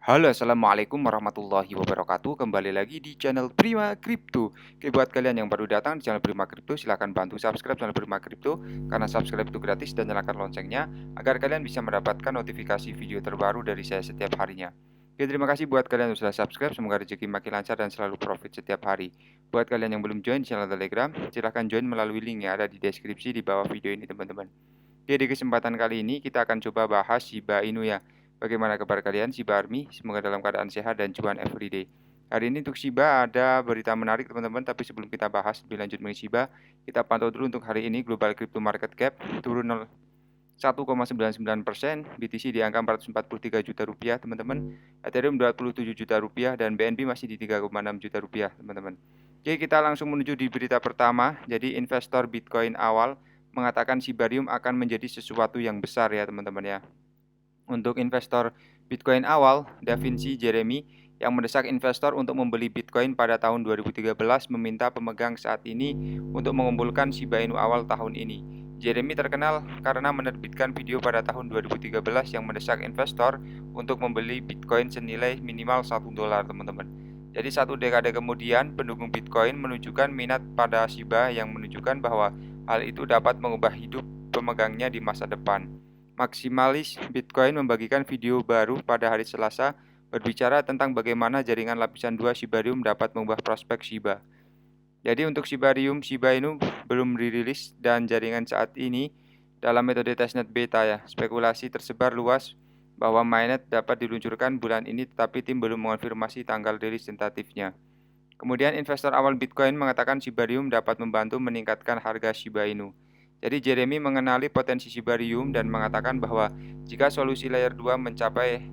Halo, assalamualaikum warahmatullahi wabarakatuh. Kembali lagi di channel Prima Crypto. Oke, buat kalian yang baru datang di channel Prima Crypto, silahkan bantu subscribe channel Prima Crypto karena subscribe itu gratis dan nyalakan loncengnya agar kalian bisa mendapatkan notifikasi video terbaru dari saya setiap harinya. Oke, terima kasih buat kalian yang sudah subscribe. Semoga rezeki makin lancar dan selalu profit setiap hari. Buat kalian yang belum join channel Telegram, silahkan join melalui link yang ada di deskripsi di bawah video ini, teman-teman. Oke, di kesempatan kali ini kita akan coba bahas Shiba Inu ya. Bagaimana kabar kalian, Shiba Army? Semoga dalam keadaan sehat dan cuan everyday. Hari ini untuk Shiba ada berita menarik teman-teman, tapi sebelum kita bahas lebih lanjut mengenai Shiba, kita pantau dulu untuk hari ini global crypto market cap turun 1,99%, BTC di angka 443 juta rupiah teman-teman, Ethereum 27 juta rupiah, dan BNB masih di 3,6 juta rupiah teman-teman. Oke, kita langsung menuju di berita pertama. Jadi investor Bitcoin awal mengatakan Shibarium akan menjadi sesuatu yang besar ya teman-teman ya. Untuk investor Bitcoin awal, Da Vinci Jeremy yang mendesak investor untuk membeli Bitcoin pada tahun 2013 meminta pemegang saat ini untuk mengumpulkan Shiba Inu awal tahun ini. Jeremy terkenal karena menerbitkan video pada tahun 2013 yang mendesak investor untuk membeli Bitcoin senilai minimal $1 teman-teman. Jadi satu dekade kemudian, pendukung Bitcoin menunjukkan minat pada Shiba yang menunjukkan bahwa hal itu dapat mengubah hidup pemegangnya di masa depan. Maksimalis Bitcoin membagikan video baru pada hari Selasa berbicara tentang bagaimana jaringan lapisan 2 Shibarium dapat mengubah prospek Shiba. Jadi untuk Shiba Inu belum dirilis dan jaringan saat ini dalam metode testnet beta ya. Spekulasi tersebar luas bahwa mainnet dapat diluncurkan bulan ini tetapi tim belum mengonfirmasi tanggal rilis tentatifnya. Kemudian investor awal Bitcoin mengatakan Shibarium dapat membantu meningkatkan harga Shiba Inu. Jadi Jeremy mengenali potensi Shibarium dan mengatakan bahwa jika solusi layer 2 mencapai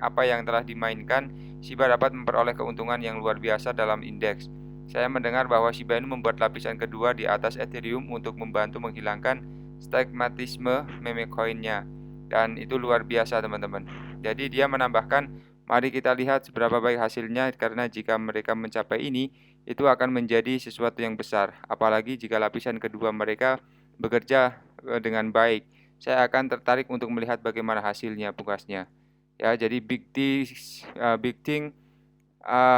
apa yang telah dimainkan, Shiba dapat memperoleh keuntungan yang luar biasa dalam indeks. Saya mendengar bahwa Shiba Inu membuat lapisan kedua di atas Ethereum untuk membantu menghilangkan stigmatisme meme coinnya. Dan itu luar biasa teman-teman. Jadi dia menambahkan, mari kita lihat seberapa baik hasilnya karena jika mereka mencapai ini, itu akan menjadi sesuatu yang besar. Apalagi jika lapisan kedua mereka bekerja dengan baik. Saya akan tertarik untuk melihat bagaimana hasilnya pungkasnya. Ya, jadi big thing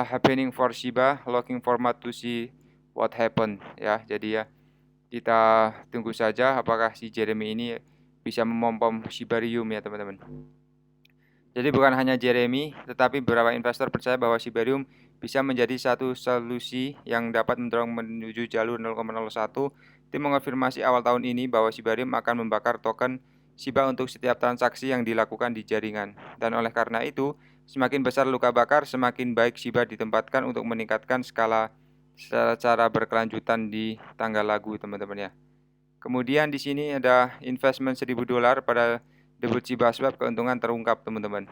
happening for Shiba, looking forward to see what happen ya. Jadi ya, kita tunggu saja apakah si Jeremy ini bisa memompom Shibarium ya teman-teman. Jadi bukan hanya Jeremy, tetapi beberapa investor percaya bahwa Shibarium bisa menjadi satu solusi yang dapat mendorong menuju jalur 0,01. Tim mengonfirmasi awal tahun ini bahwa Shibarium akan membakar token Shiba untuk setiap transaksi yang dilakukan di jaringan. Dan oleh karena itu, semakin besar luka bakar, semakin baik Shiba ditempatkan untuk meningkatkan skala secara berkelanjutan di tanggal lagu teman-teman ya. Kemudian di sini ada investment $1.000 pada debut ShibaSwap, keuntungan terungkap teman-teman.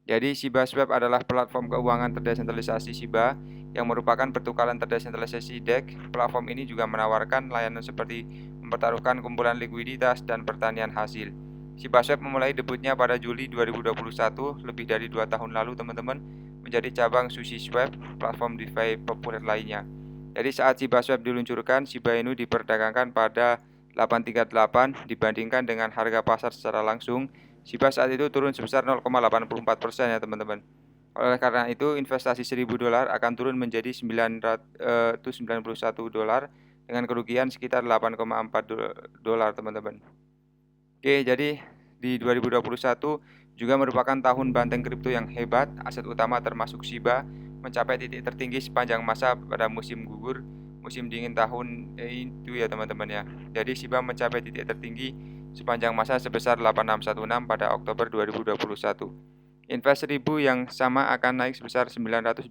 Jadi ShibaSwap adalah platform keuangan terdesentralisasi Shiba yang merupakan pertukaran terdesentralisasi DEX. Platform ini juga menawarkan layanan seperti mempertaruhkan kumpulan likuiditas dan pertanian hasil. ShibaSwap memulai debutnya pada Juli 2021, lebih dari 2 tahun lalu teman-teman, menjadi cabang SushiSwap, platform DeFi populer lainnya. Jadi saat ShibaSwap diluncurkan, Shiba Inu diperdagangkan pada 838 dibandingkan dengan harga pasar secara langsung. Shiba saat itu turun sebesar 0,84% ya teman-teman. Oleh karena itu investasi $1.000 akan turun menjadi $991 dengan kerugian sekitar $8,4 teman-teman. Oke, jadi di 2021 juga merupakan tahun banteng kripto yang hebat. Aset utama termasuk Shiba mencapai titik tertinggi sepanjang masa pada musim gugur, musim dingin tahun itu ya teman-teman ya. Jadi Shiba mencapai titik tertinggi sepanjang masa sebesar 8616 pada Oktober 2021. Invest 1000 yang sama akan naik sebesar 928%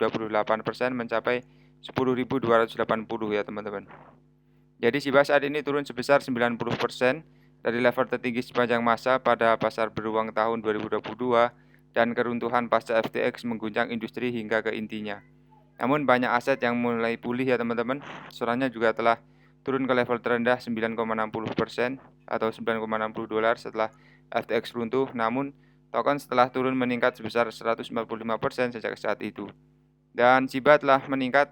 mencapai 10.280 ya teman-teman. Jadi Shiba saat ini turun sebesar 90% dari level tertinggi sepanjang masa pada pasar beruang tahun 2022 dan keruntuhan pasca FTX mengguncang industri hingga ke intinya. Namun banyak aset yang mulai pulih ya teman-teman. Soalnya juga telah turun ke level terendah 9,60% atau $9,60 setelah FTX runtuh. Namun token setelah turun meningkat sebesar 145% sejak saat itu. Dan Shiba telah meningkat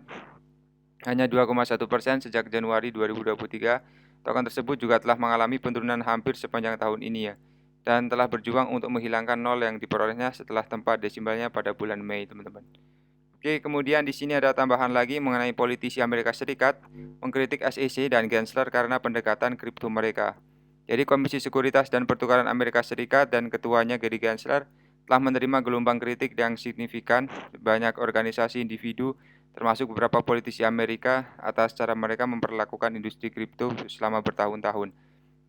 hanya 2,1% sejak Januari 2023. Token tersebut juga telah mengalami penurunan hampir sepanjang tahun ini ya. dan telah berjuang untuk menghilangkan nol yang diperolehnya setelah tempat desimalnya pada bulan Mei, teman-teman. Oke, kemudian di sini ada tambahan lagi mengenai politisi Amerika Serikat mengkritik SEC dan Gensler karena pendekatan kripto mereka. Jadi Komisi Sekuritas dan Pertukaran Amerika Serikat dan ketuanya Gary Gensler telah menerima gelombang kritik yang signifikan banyak organisasi individu termasuk beberapa politisi Amerika atas cara mereka memperlakukan industri kripto selama bertahun-tahun.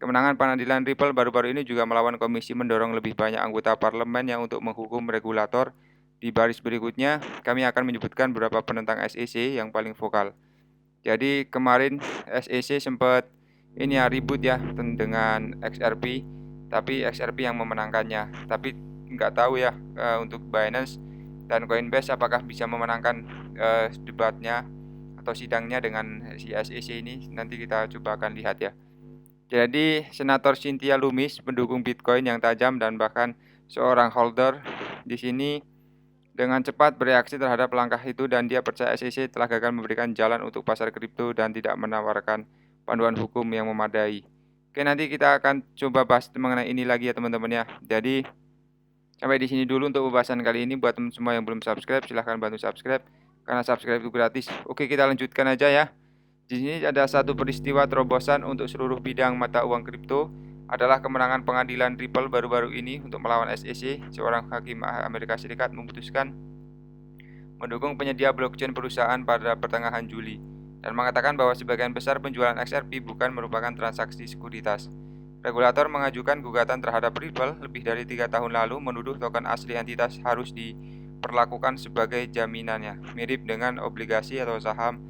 Kemenangan pengadilan Ripple baru-baru ini juga melawan komisi mendorong lebih banyak anggota parlemen yang untuk menghukum regulator. Di baris berikutnya, kami akan menyebutkan beberapa penentang SEC yang paling vokal. Jadi kemarin SEC sempat ini ya ribut ya dengan XRP, tapi XRP yang memenangkannya. Tapi nggak tahu ya untuk Binance dan Coinbase apakah bisa memenangkan debatnya atau sidangnya dengan si SEC ini. Nanti kita coba akan lihat ya. Jadi Senator Cynthia Lummis, pendukung Bitcoin yang tajam dan bahkan seorang holder di sini dengan cepat bereaksi terhadap langkah itu dan dia percaya SEC telah gagal memberikan jalan untuk pasar kripto dan tidak menawarkan panduan hukum yang memadai. Oke, nanti kita akan coba bahas mengenai ini lagi ya teman-teman ya. Jadi sampai di sini dulu untuk pembahasan kali ini. Buat teman semua yang belum subscribe, silahkan bantu subscribe karena subscribe itu gratis. Oke, kita lanjutkan aja ya. Di sini ada satu peristiwa terobosan untuk seluruh bidang mata uang kripto adalah kemenangan pengadilan Ripple baru-baru ini untuk melawan SEC. Seorang hakim Amerika Serikat memutuskan mendukung penyedia blockchain perusahaan pada pertengahan Juli dan mengatakan bahwa sebagian besar penjualan XRP bukan merupakan transaksi sekuritas. Regulator mengajukan gugatan terhadap Ripple lebih dari 3 tahun lalu menuduh token asli entitas harus diperlakukan sebagai jaminannya, mirip dengan obligasi atau saham,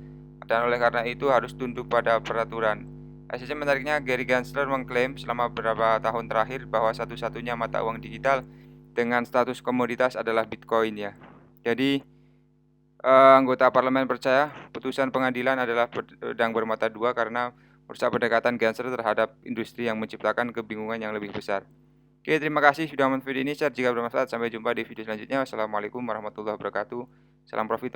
dan oleh karena itu harus tunduk pada peraturan. SEC menariknya, Gary Gensler mengklaim selama beberapa tahun terakhir bahwa satu-satunya mata uang digital dengan status komoditas adalah Bitcoin ya. Jadi anggota parlemen percaya putusan pengadilan adalah pedang bermata dua karena merusak pendekatan Gensler terhadap industri yang menciptakan kebingungan yang lebih besar. Oke, terima kasih sudah menonton video ini. Jika bermanfaat, sampai jumpa di video selanjutnya. Wassalamualaikum warahmatullahi wabarakatuh. Salam profit.